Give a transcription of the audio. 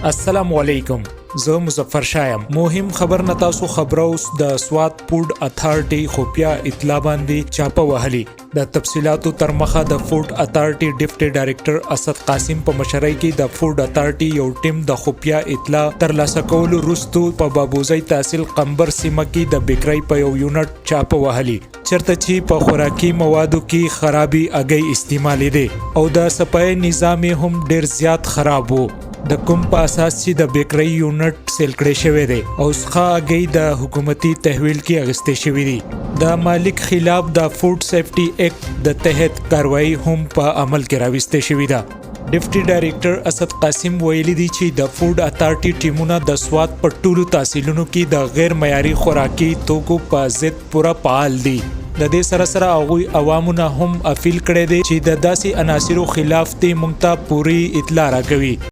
السلام علیکم. زه مظفر شایم. مهم خبر نه تاسو خبروس د سواد فود اتھارټي خفیا اطلاع باندې چاپه وهلي. د تفصيلاتو تر مخه د فود اتھارټي ډیپټي ډایریکټر اسد قاسم په مشرۍ کې د فود اتھارټي یو ټیم د خفیا اطلاع تر لاسه کولو وروسته په بابوزي تحصیل قمبر سیمه کې د بیکرۍ په یو یونټ چاپه وهلي، چرته چې په خوراکي موادو کې خرابي اگۍ استعمالي دي او د صفای نظام هم ډیر زیات خراب وو. د کوم په اساس چې د بیکرۍ یونټ سیل کړی شوی دی او څخه اگۍ د حکومتي تحویل کې اغستې شوی دی. د مالک خلاف د فود سیفټي ایکټ د تحت کاروایی هم په عمل کې راوستې شوی ده. ډیپټي ډایریکټر اسد قاسم ویلي دی چې د فود اتھارټي ټیمونه د سواد په ټولو تحصیلونو کې د غیر معیاري خوراکي توکو په ضد پوره فعال دي. د دې سره هغوی عوامونه هم اپیل کړی دی چې د داسې عناصرو خلاف دې موږ ته پوری اطلاع راکوي.